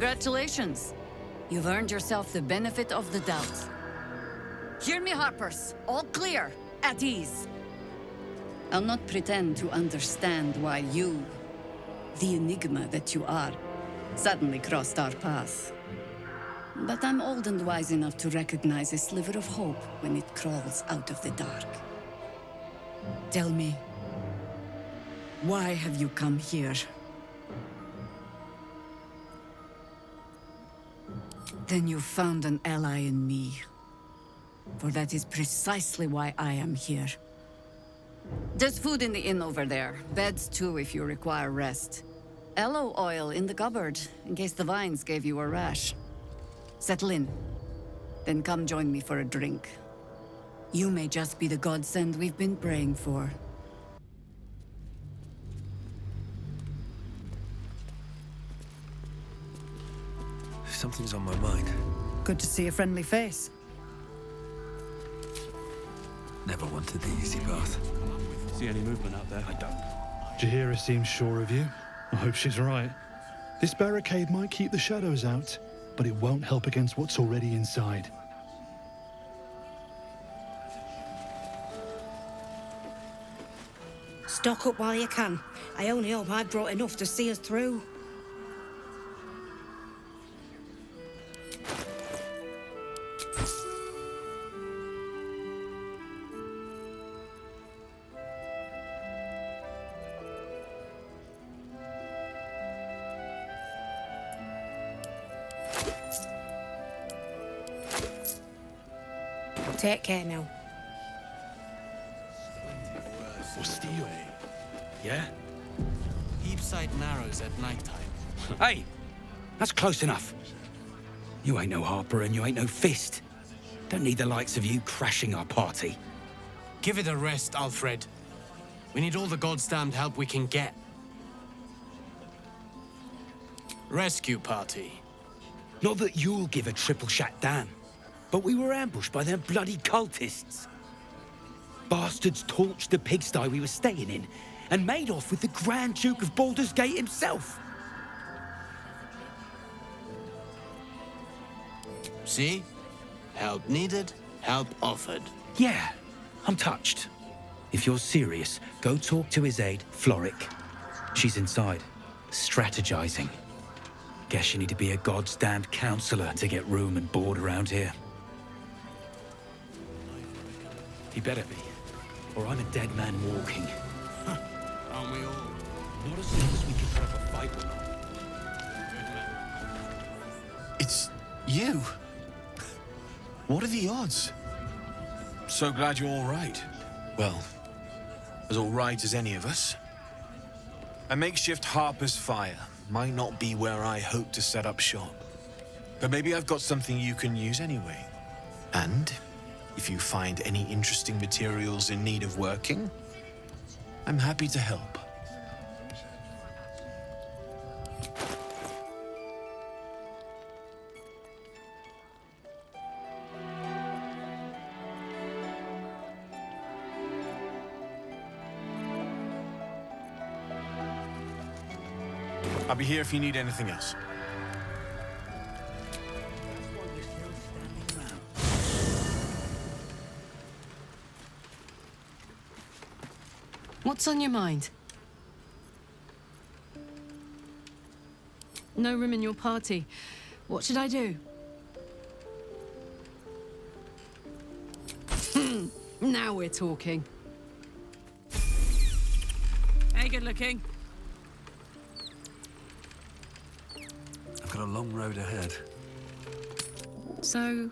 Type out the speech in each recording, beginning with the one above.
Congratulations. You've earned yourself the benefit of the doubt. Hear me, Harpers. All clear. At ease. I'll not pretend to understand why you, the enigma that you are, suddenly crossed our path. But I'm old and wise enough to recognize a sliver of hope when it crawls out of the dark. Tell me, why have you come here? Then you found an ally in me. For that is precisely why I am here. There's food in the inn over there. Beds too if you require rest. Aloe oil in the cupboard, in case the vines gave you a rash. Settle in. Then come join me for a drink. You may just be the godsend we've been praying for. Something's on my mind. Good to see a friendly face. Never wanted the easy path. See any movement out there? I don't. Jaheira seems sure of you. I hope she's right. This barricade might keep the shadows out, but it won't help against what's already inside. Stock up while you can. I only hope I brought enough to see us through. Take care now. Or steel. Yeah? Heapside narrows at nighttime. Hey! That's close enough. You ain't no Harper and you ain't no Fist. Don't need the likes of you crashing our party. Give it a rest, Alfred. We need all the goddamned help we can get. Rescue party. Not that you'll give a triple shot damn, but we were ambushed by them bloody cultists. Bastards torched the pigsty we were staying in and made off with the Grand Duke of Baldurs Gate himself. See? Help needed, help offered. Yeah, I'm touched. If you're serious, go talk to his aide, Floric. She's inside, strategizing. Guess you need to be a goddamned counselor to get room and board around here. He better be, or I'm a dead man walking. Aren't we all? Not as soon as we can put up a fight or not. It's you. What are the odds? So glad you're all right. Well, as all right as any of us. A makeshift Harper's Fire might not be where I hope to set up shop. But maybe I've got something you can use anyway. And if you find any interesting materials in need of working, I'm happy to help. I'll be here if you need anything else. What's on your mind? No room in your party. What should I do? Now we're talking. Hey, good looking. I've got a long road ahead. So,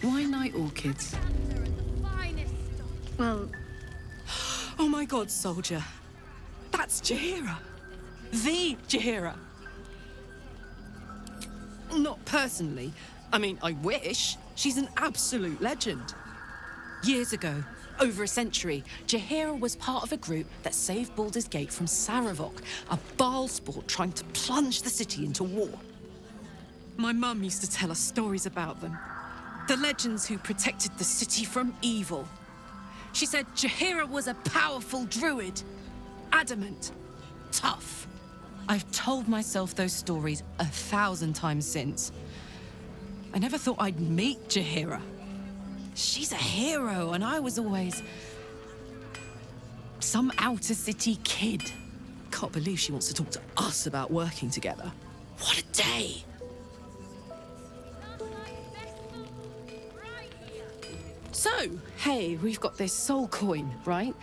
why night orchids? Well... Oh my god, soldier. That's Jaheira. The Jaheira. Not personally. I mean, I wish. She's an absolute legend. Years ago, over a century, Jaheira was part of a group that saved Baldur's Gate from Saravok, a Baalsport trying to plunge the city into war. My mum used to tell us stories about them. The legends who protected the city from evil. She said Jaheira was a powerful druid. Adamant. Tough. I've told myself those stories 1,000 times since. I never thought I'd meet Jaheira. She's a hero, and I was always some outer city kid. Can't believe she wants to talk to us about working together. What a day! So, hey, we've got this soul coin, right?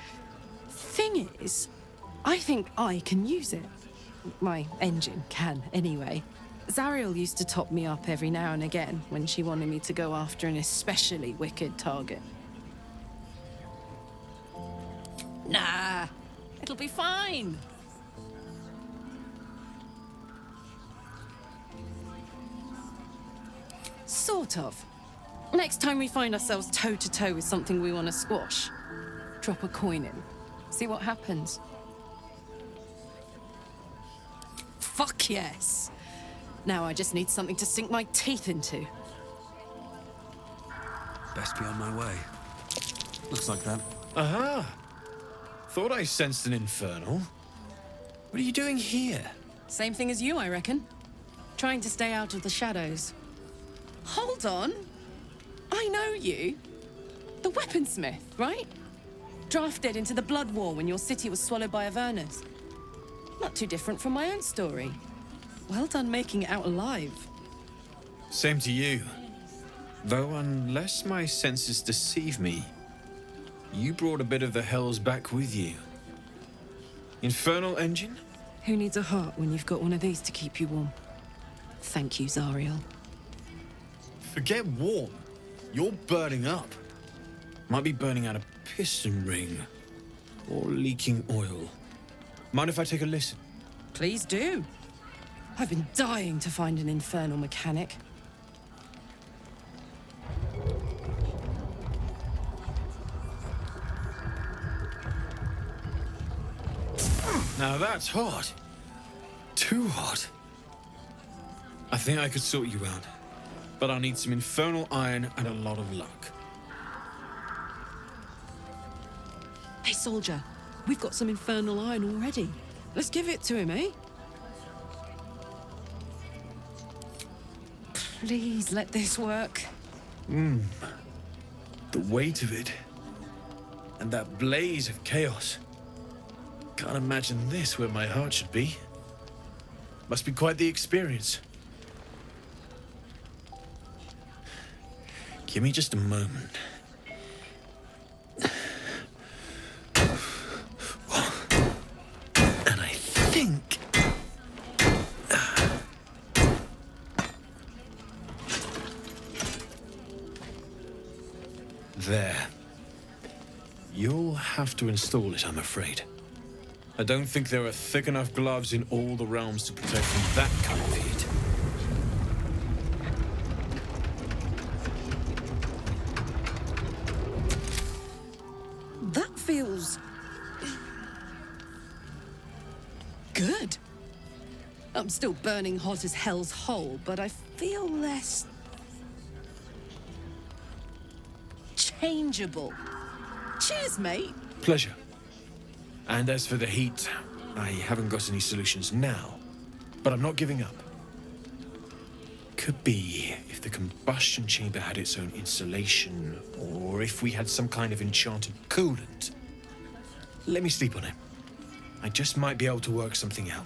Thing is, I think I can use it. My engine can, anyway. Zariel used to top me up every now and again when she wanted me to go after an especially wicked target. Nah, it'll be fine. Sort of. Next time we find ourselves toe-to-toe with something we want to squash, drop a coin in. See what happens. Fuck yes! Now I just need something to sink my teeth into. Best be on my way. Looks like that. Aha! Thought I sensed an infernal. What are you doing here? Same thing as you, I reckon. Trying to stay out of the shadows. Hold on! I know you. The weaponsmith, right? Drafted into the Blood War when your city was swallowed by Avernus. Not too different from my own story. Well done making it out alive. Same to you. Though unless my senses deceive me, you brought a bit of the hells back with you. Infernal engine? Who needs a heart when you've got one of these to keep you warm? Thank you, Zariel. Forget warm. You're burning up. Might be burning out a piston ring. Or leaking oil. Mind if I take a listen? Please do. I've been dying to find an infernal mechanic. Now that's hot. Too hot. I think I could sort you out. But I'll need some infernal iron and a lot of luck. Hey, soldier. We've got some infernal iron already. Let's give it to him, eh? Please let this work. The weight of it. And that blaze of chaos. Can't imagine this where my heart should be. Must be quite the experience. Give me just a moment. And I think... There. You'll have to install it, I'm afraid. I don't think there are thick enough gloves in all the realms to protect from that kind of heat. That feels... good. I'm still burning hot as hell's hole, but I feel less... changeable. Cheers, mate. Pleasure. And as for the heat, I haven't got any solutions now, but I'm not giving up. Could be if the combustion chamber had its own insulation, or if we had some kind of enchanted coolant. Let me sleep on it. I just might be able to work something out.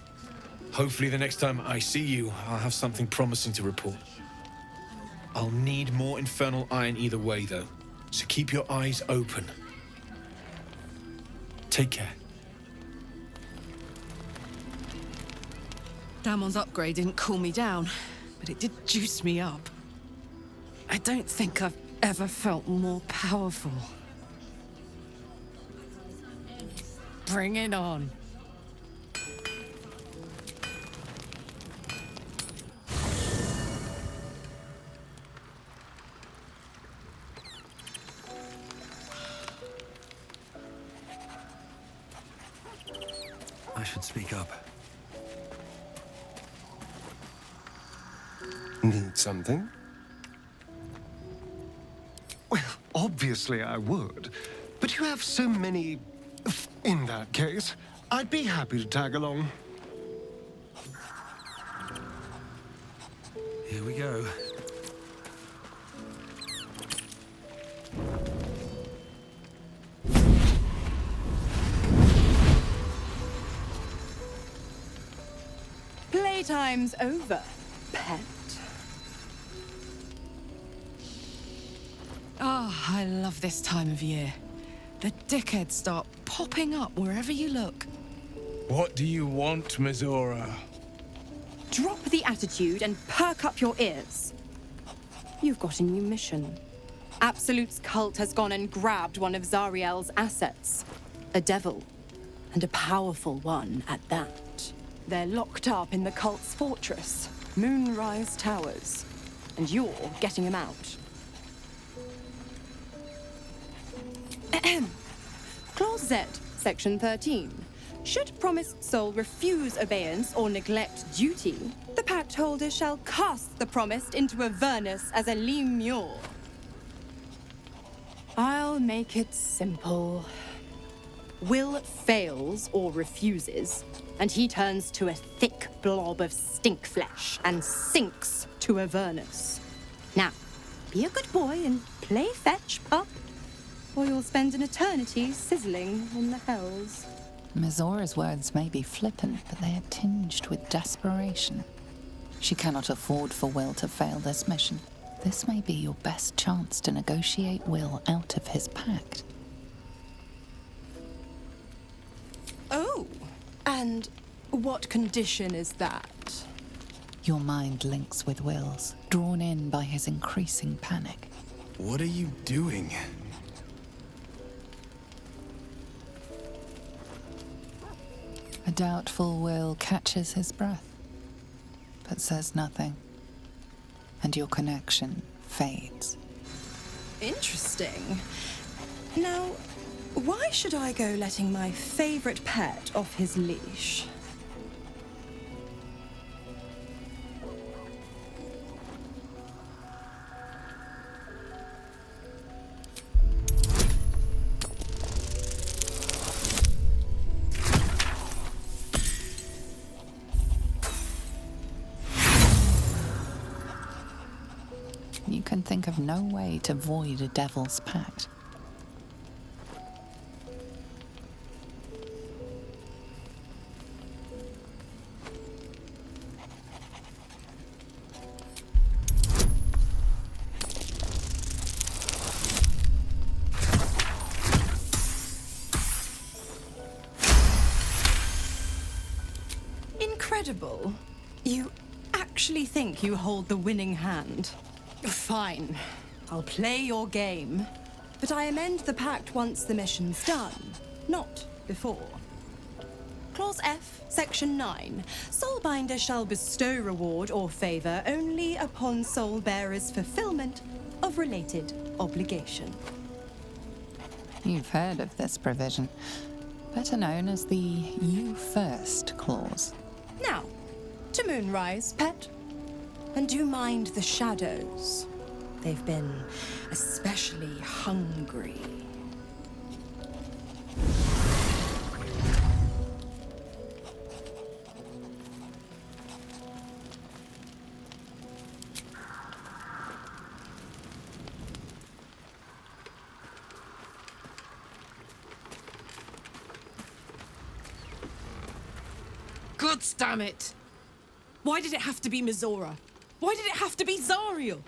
Hopefully the next time I see you, I'll have something promising to report. I'll need more infernal iron either way, though, so keep your eyes open. Take care. Dammon's upgrade didn't cool me down, but it did juice me up. I don't think I've ever felt more powerful. Bring it on. I should speak up. Need something? Well, obviously I would. But you have so many... In that case, I'd be happy to tag along. Here we go. Playtime's over, pet. Oh, I love this time of year. The dickheads start popping up wherever you look. What do you want, Mizora? Drop the attitude and perk up your ears. You've got a new mission. Absolute's cult has gone and grabbed one of Zariel's assets. A devil. And a powerful one at that. They're locked up in the cult's fortress, Moonrise Towers. And you're getting them out. Clause Z, Section 13. Should promised soul refuse obeyance or neglect duty, the pact holder shall cast the promised into Avernus as a lemure. I'll make it simple. Will fails or refuses, and he turns to a thick blob of stink flesh and sinks to Avernus. Now, be a good boy and play fetch, pup, or you'll spend an eternity sizzling in the hells. Mizora's words may be flippant, but they are tinged with desperation. She cannot afford for Will to fail this mission. This may be your best chance to negotiate Will out of his pact. Oh, and what condition is that? Your mind links with Will's, drawn in by his increasing panic. What are you doing? A doubtful Will catches his breath, but says nothing, and your connection fades. Interesting. Now, why should I go letting my favorite pet off his leash? You can think of no way to void a devil's pact. Incredible. You actually think you hold the winning hand? Fine. I'll play your game. But I amend the pact once the mission's done, not before. Clause F, Section 9. Soulbinder shall bestow reward or favor only upon soul-bearer's fulfillment of related obligation. You've heard of this provision, better known as the You First clause. Now, to Moonrise, pet. And do mind the shadows. They've been especially hungry. Gods damn it! Why did it have to be Mizora? Why did it have to be Zariel?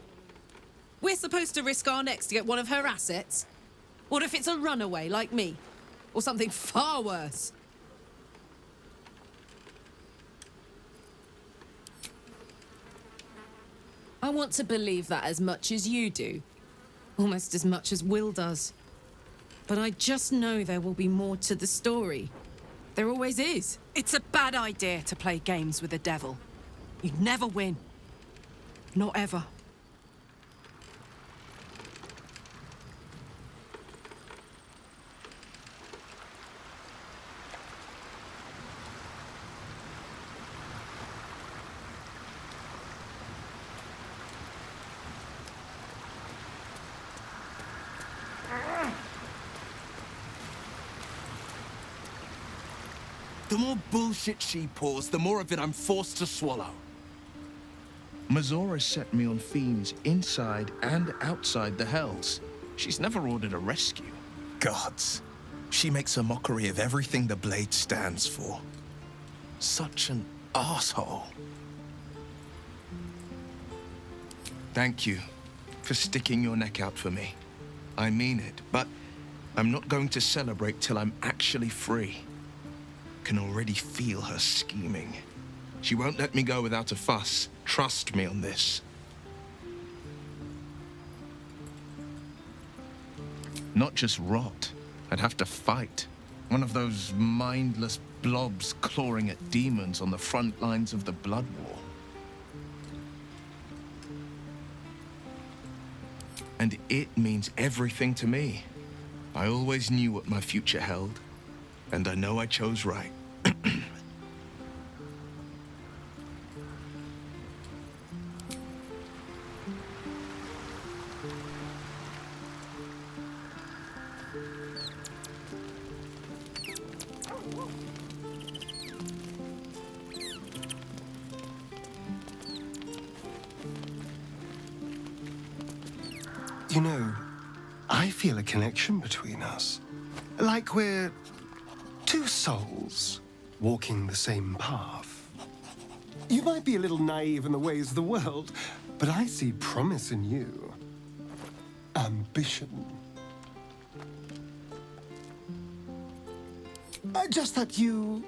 We're supposed to risk our necks to get one of her assets? What if it's a runaway like me? Or something far worse? I want to believe that as much as you do. Almost as much as Will does. But I just know there will be more to the story. There always is. It's a bad idea to play games with the devil. You'd never win. Not ever. The more bullshit she pours, the more of it I'm forced to swallow. Mizora set me on fiends inside and outside the Hells. She's never ordered a rescue. Gods. She makes a mockery of everything the Blade stands for. Such an asshole. Thank you for sticking your neck out for me. I mean it, but I'm not going to celebrate till I'm actually free. Can already feel her scheming. She won't let me go without a fuss. Trust me on this. Not just rot. I'd have to fight. One of those mindless blobs clawing at demons on the front lines of the Blood War. And it means everything to me. I always knew what my future held, and I know I chose right. You know, I feel a connection between us. Like we're two souls walking the same path. You might be a little naive in the ways of the world, but I see promise in you. Ambition. Just that you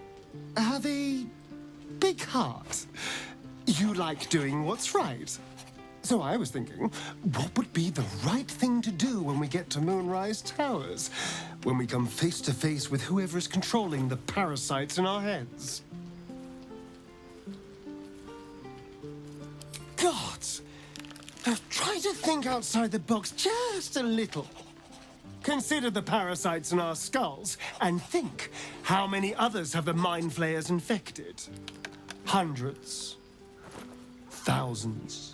have a big heart. You like doing what's right. So I was thinking, what would be the right thing to do when we get to Moonrise Towers? When we come face to face with whoever is controlling the parasites in our heads? Gods! Try to think outside the box just a little. Consider the parasites in our skulls and think how many others have the Mind Flayers infected. Hundreds. Thousands.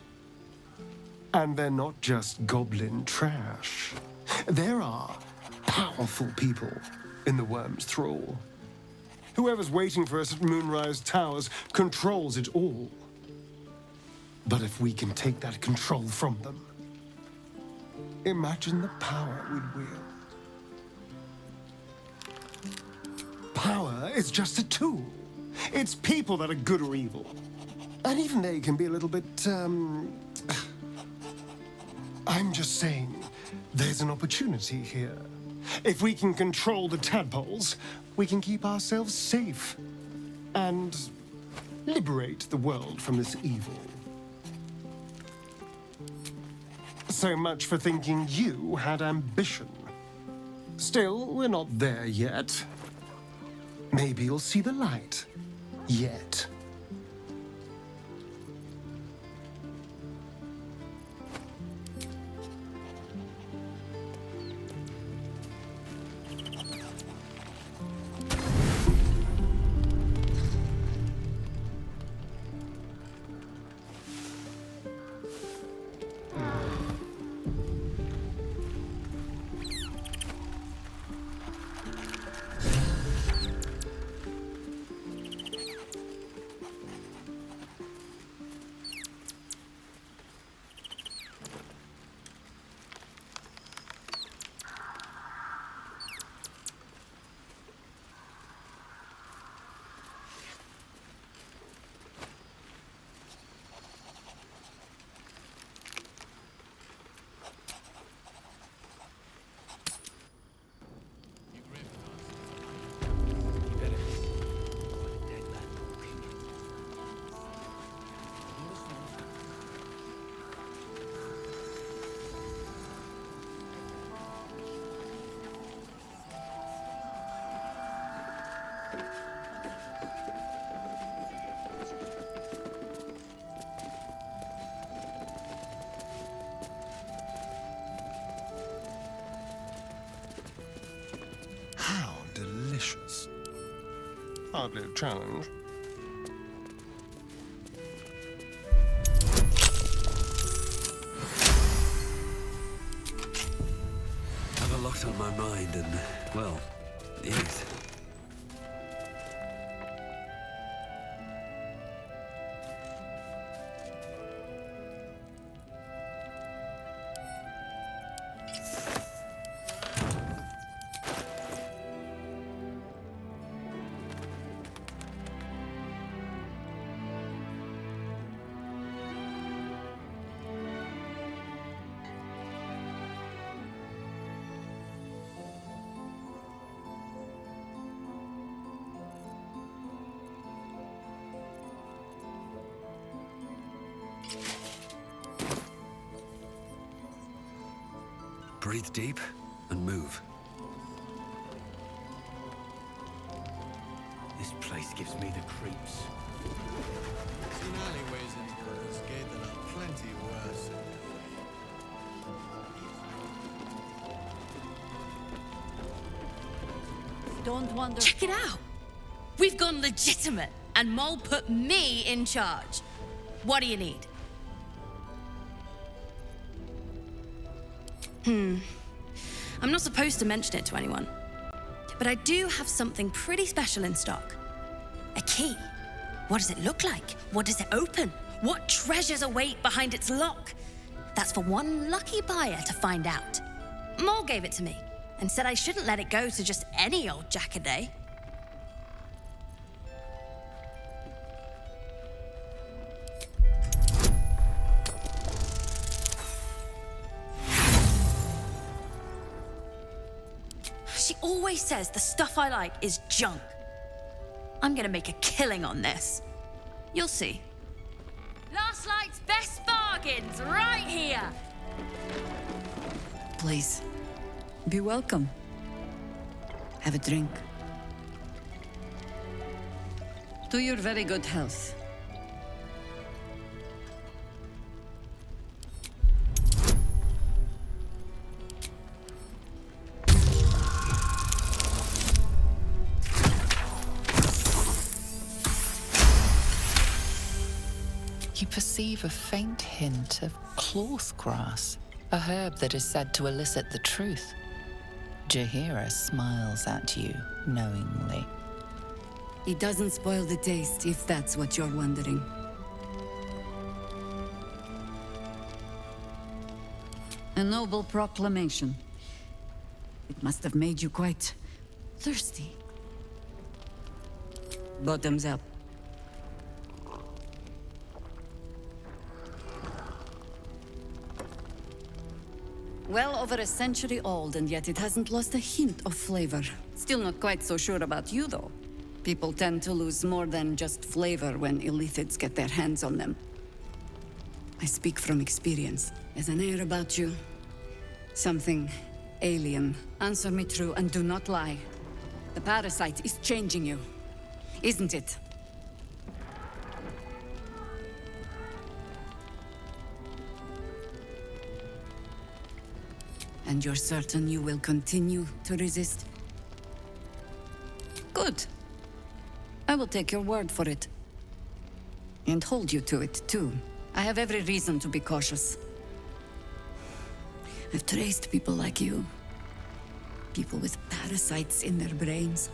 And they're not just goblin trash. There are powerful people in the worm's thrall. Whoever's waiting for us at Moonrise Towers controls it all. But if we can take that control from them, imagine the power we'd wield. Power is just a tool. It's people that are good or evil. And even they can be a little bit, I'm just saying, there's an opportunity here. If we can control the tadpoles, we can keep ourselves safe and liberate the world from this evil. So much for thinking you had ambition. Still, we're not there yet. Maybe you'll see the light. Yet. Delicious. Hardly a challenge. I have a lot on my mind and, well, yes. breathe deep and move. This place gives me the creeps. Seen alleyways in Baldur's Gate that are plenty worse. Don't wonder. Check it out! We've gone legitimate, and Mole put me in charge. What do you need? I'm not supposed to mention it to anyone, but I do have something pretty special in stock. A key. What does it look like? What does it open? What treasures await behind its lock? That's for one lucky buyer to find out. Mole gave it to me, and said I shouldn't let it go to just any old jackaday. She always says the stuff I like is junk. I'm gonna make a killing on this. You'll see. Last night's best bargains right here! Please, be welcome. Have a drink. To your very good health. You perceive a faint hint of cloth grass, a herb that is said to elicit the truth. Jaheira smiles at you knowingly. It doesn't spoil the taste, if that's what you're wondering. A noble proclamation. It must have made you quite thirsty. Bottoms up. Well over a century old, and yet it hasn't lost a hint of flavor. Still not quite so sure about you, though. People tend to lose more than just flavor when illithids get their hands on them. I speak from experience. There's an air about you. Something alien. Answer me true and do not lie. The parasite is changing you, isn't it? And you're certain you will continue to resist? Good. I will take your word for it. And hold you to it, too. I have every reason to be cautious. I've traced people like you. People with parasites in their brains.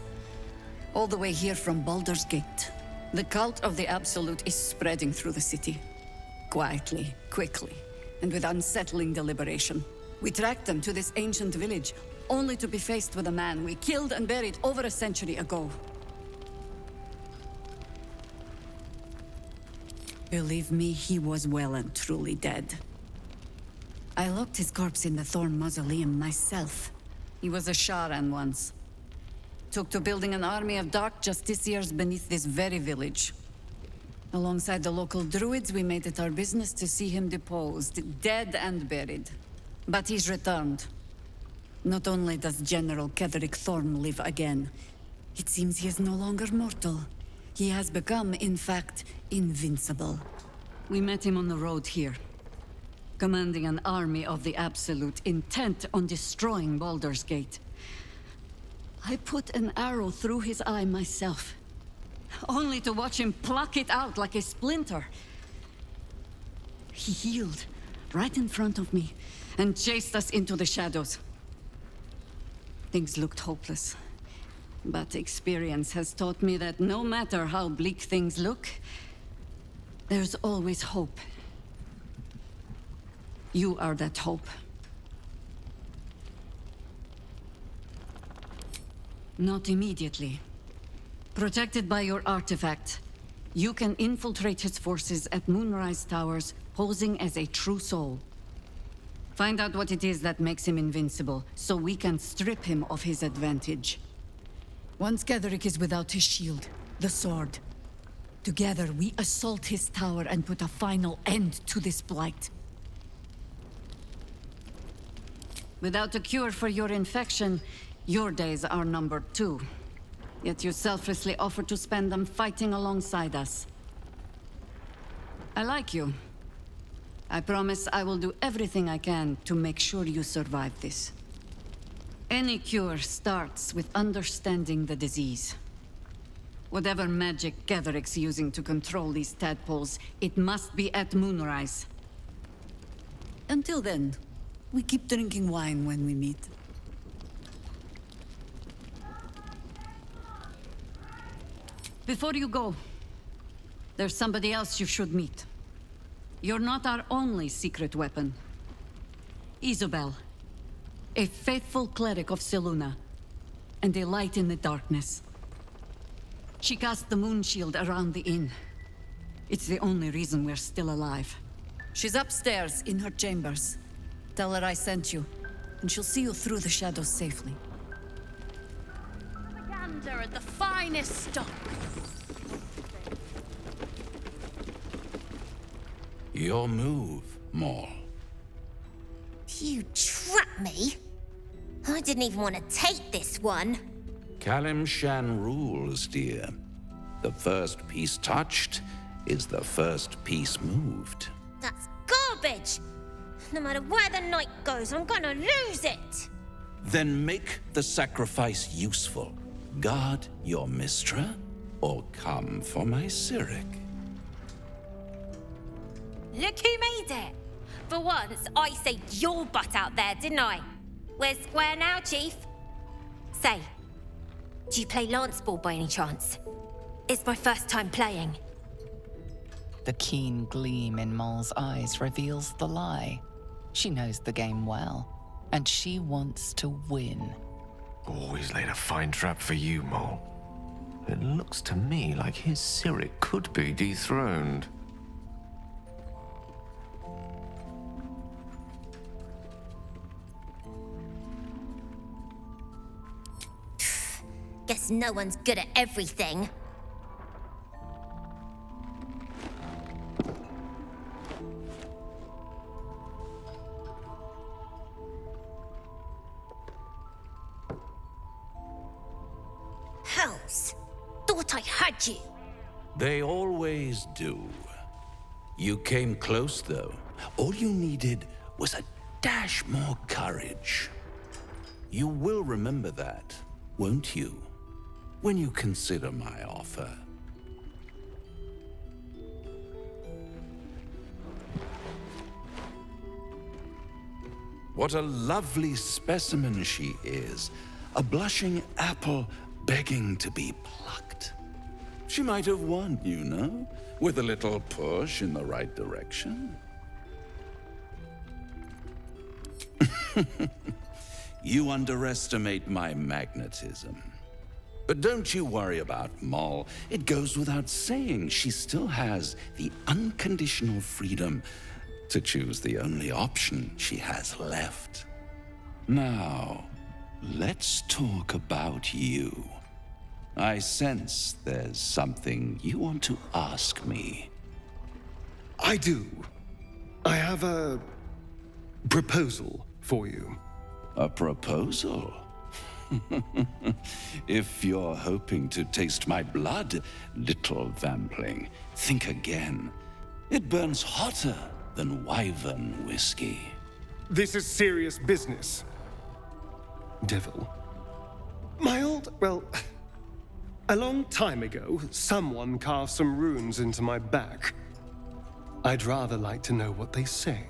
All the way here from Baldurs Gate. The cult of the Absolute is spreading through the city. Quietly, quickly, and with unsettling deliberation. We tracked them to this ancient village, only to be faced with a man we killed and buried over a century ago. Believe me, he was well and truly dead. I locked his corpse in the Thorn Mausoleum myself. He was a Sharan once. Took to building an army of dark justiciars beneath this very village. Alongside the local druids, we made it our business to see him deposed, dead and buried. But he's returned. Not only does General Ketheric Thorn live again, it seems he is no longer mortal. He has become, in fact, invincible. We met him on the road here, commanding an army of the Absolute, intent on destroying Baldur's Gate. I put an arrow through his eye myself, only to watch him pluck it out like a splinter. He healed right in front of me, and chased us into the shadows. Things looked hopeless, but experience has taught me that no matter how bleak things look, there's always hope. You are that hope. Not immediately. Protected by your artifact, you can infiltrate his forces at Moonrise Towers, posing as a true soul. Find out what it is that makes him invincible, so we can strip him of his advantage. Once Ketheric is without his shield, the sword, together we assault his tower and put a final end to this blight. Without a cure for your infection, your days are numbered too. Yet you selflessly offer to spend them fighting alongside us. I like you. I promise I will do everything I can to make sure you survive this. Any cure starts with understanding the disease. Whatever magic Gatheric's using to control these tadpoles, it must be at moonrise. Until then, we keep drinking wine when we meet. Before you go, there's somebody else you should meet. You're not our only secret weapon. Isobel, a faithful cleric of Selûne, and a light in the darkness. She cast the moon shield around the inn. It's the only reason we're still alive. She's upstairs in her chambers. Tell her I sent you, and she'll see you through the shadows safely. Gander at the finest stock. Your move, Maul. You trapped me? I didn't even want to take this one. Kalimshan rules, dear. The first piece touched is the first piece moved. That's garbage! No matter where the night goes, I'm gonna lose it! Then make the sacrifice useful. Guard your Mistra, or come for my Cyric. Look who made it! For once, I saved your butt out there, didn't I? We're square now, Chief. Say, do you play lance ball by any chance? It's my first time playing. The keen gleam in Maul's eyes reveals the lie. She knows the game well, and she wants to win. Always laid a fine trap for you, Maul. It looks to me like his Cyric could be dethroned. Guess no one's good at everything. Hells! Thought I had you! They always do. You came close, though. All you needed was a dash more courage. You will remember that, won't you? When you consider my offer. What a lovely specimen she is. A blushing apple begging to be plucked. She might have won, you know, with a little push in the right direction. You underestimate my magnetism. But don't you worry about Maul. It goes without saying she still has the unconditional freedom to choose the only option she has left. Now, let's talk about you. I sense there's something you want to ask me. I do. I have a proposal for you. A proposal? If you're hoping to taste my blood, little vampling, think again. It burns hotter than wyvern whiskey. This is serious business. Devil. Well, a long time ago, someone carved some runes into my back. I'd rather like to know what they say.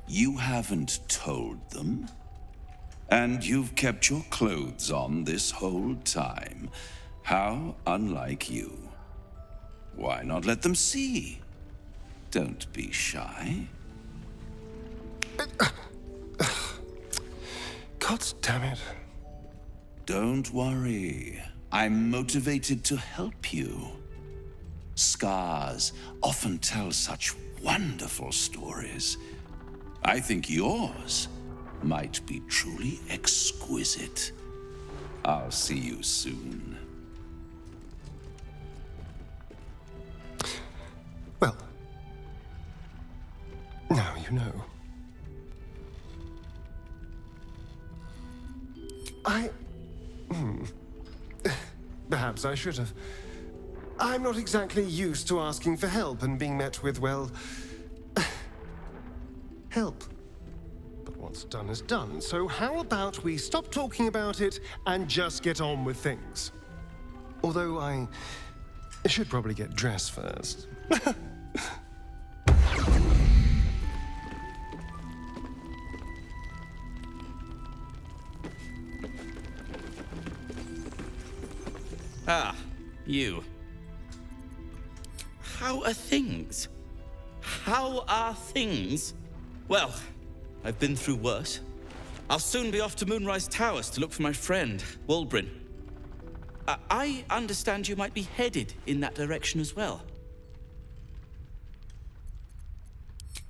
You haven't told them? And you've kept your clothes on this whole time. How unlike you. Why not let them see? Don't be shy. God damn it. Don't worry. I'm motivated to help you. Scars often tell such wonderful stories. I think yours might be truly exquisite. I'll see you soon. Now you know. Perhaps I should have. I'm not exactly used to asking for help and being met with, well, help. But what's done is done, so how about we stop talking about it and just get on with things? Although I should probably get dressed first. Ah, you. How are things? How are things? Well, I've been through worse. I'll soon be off to Moonrise Towers to look for my friend, Wulbrin. I understand you might be headed in that direction as well.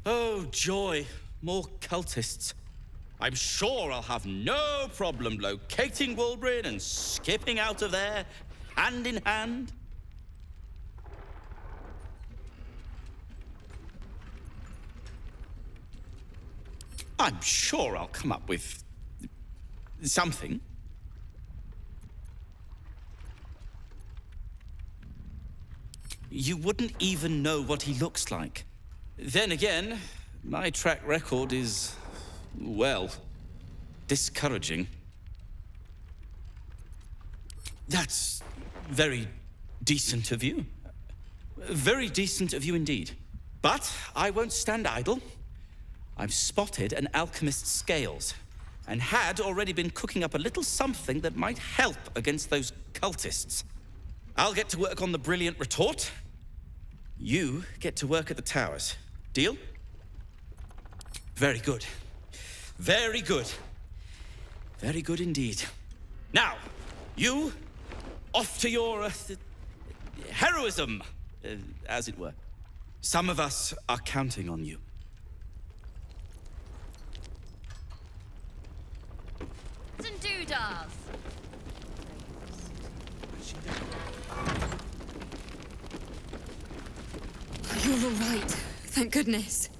Oh, joy. More cultists. I'm sure I'll have no problem locating Wulbrin and skipping out of there, hand in hand. I'm sure I'll come up with something. You wouldn't even know what he looks like. Then again, my track record is, well, discouraging. That's very decent of you. Very decent of you indeed. But I won't stand idle. I've spotted an alchemist's scales, and had already been cooking up a little something that might help against those cultists. I'll get to work on the brilliant retort. You get to work at the towers. Deal? Very good. Very good. Very good indeed. Now, you, off to your heroism, as it were. Some of us are counting on you. And doodahs. You're all right. Thank goodness.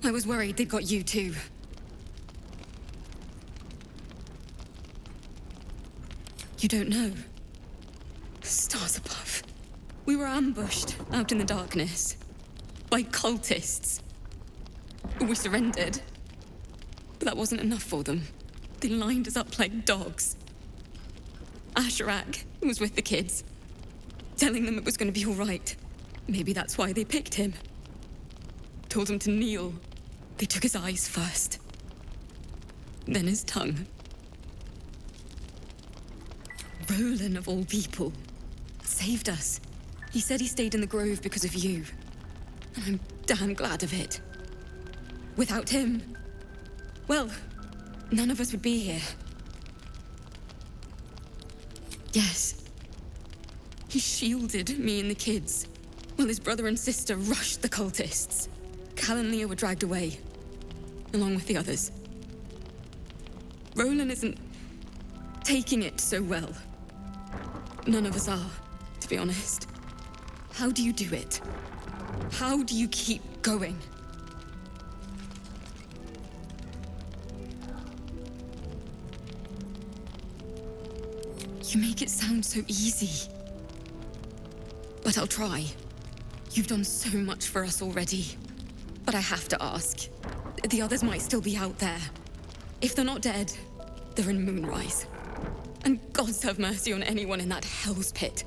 I was worried they'd got you too. You don't know. Stars above. We were ambushed out in the darkness by cultists. We surrendered. But that wasn't enough for them. They lined us up like dogs. Asherak was with the kids, telling them it was going to be all right. Maybe that's why they picked him. Told him to kneel. They took his eyes first. Then his tongue. Rolan, of all people, saved us. He said he stayed in the grove because of you. And I'm damn glad of it. Without him, well, none of us would be here. Yes. He shielded me and the kids, while his brother and sister rushed the cultists. Cal and Leah were dragged away, along with the others. Rolan isn't taking it so well. None of us are, to be honest. How do you do it? How do you keep going? You make it sound so easy. But I'll try. You've done so much for us already. But I have to ask. The others might still be out there. If they're not dead, they're in Moonrise. And gods have mercy on anyone in that hell's pit.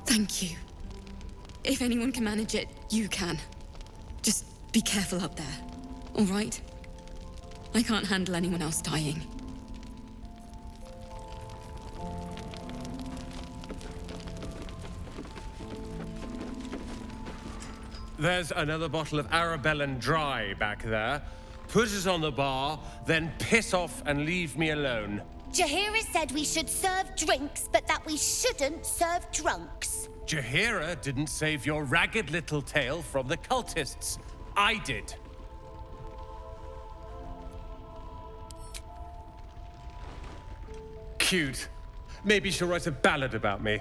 Thank you. If anyone can manage it, you can. Just be careful up there, all right? I can't handle anyone else dying. There's another bottle of Arabellan Dry back there. Put it on the bar, then piss off and leave me alone. Jaheira said we should serve drinks, but that we shouldn't serve drunks. Jaheira didn't save your ragged little tail from the cultists. I did. Cute. Maybe she'll write a ballad about me.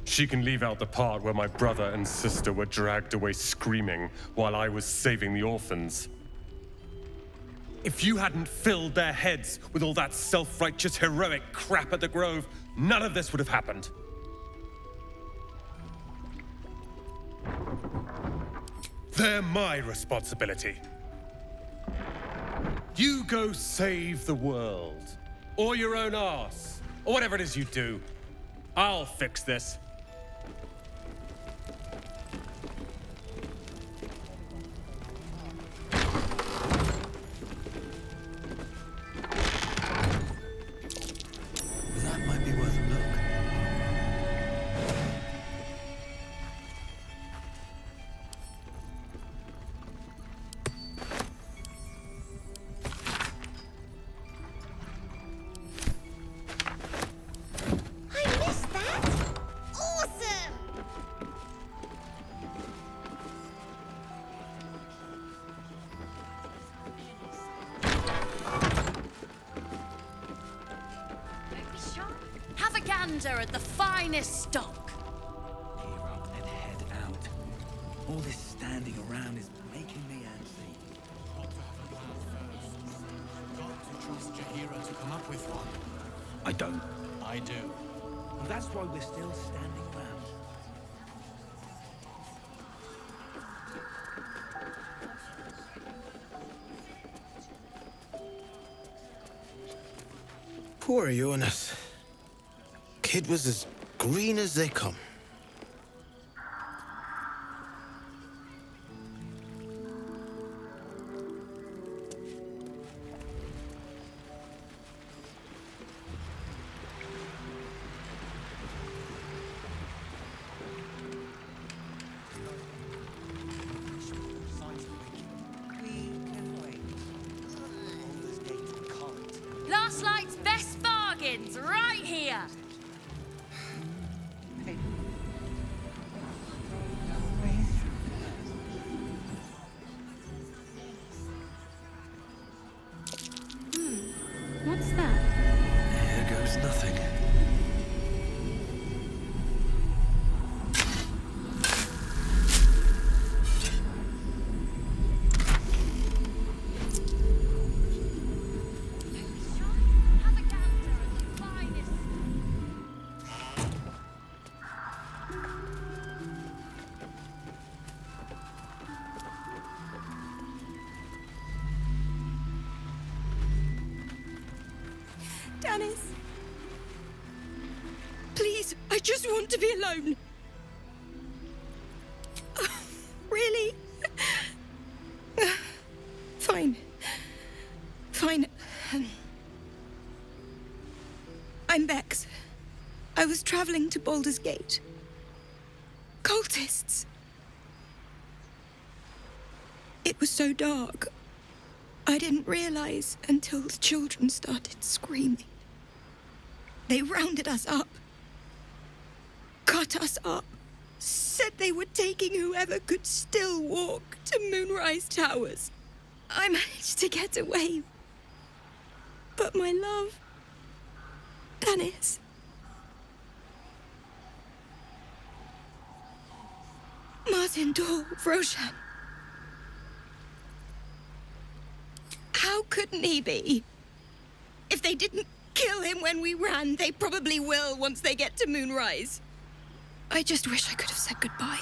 She can leave out the part where my brother and sister were dragged away screaming while I was saving the orphans. If you hadn't filled their heads with all that self-righteous heroic crap at the Grove, none of this would have happened. They're my responsibility. You go save the world. Or your own arse. Or whatever it is you do. I'll fix this. That might be worth a look. I missed that! Awesome! Have a gander at the finest stock. Gear up and head out. All this standing around is making me antsy. Got to trust Jaheira to come up with one. I don't. I do. And that's why we're still standing around. Poor Jonas. Kid was as green as they come. Last night's best bargains right here. What's that? Here goes nothing. Dennis. Please, I just want to be alone. Really? Fine. Fine. I'm Bex. I was traveling to Baldurs Gate. Cultists. It was so dark. I didn't realize until the children started screaming. They rounded us up, cut us up, said they were taking whoever could still walk to Moonrise Towers. I managed to get away. But my love, Dennis, Martin Dor, Roshan. How couldn't he be? If they didn't kill him when we ran, they probably will once they get to Moonrise. I just wish I could have said goodbye.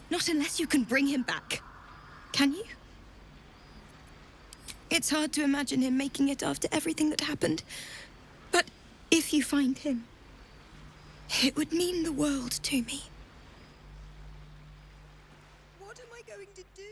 Not unless you can bring him back. Can you? It's hard to imagine him making it after everything that happened. But if you find him, it would mean the world to me. What am I going to do?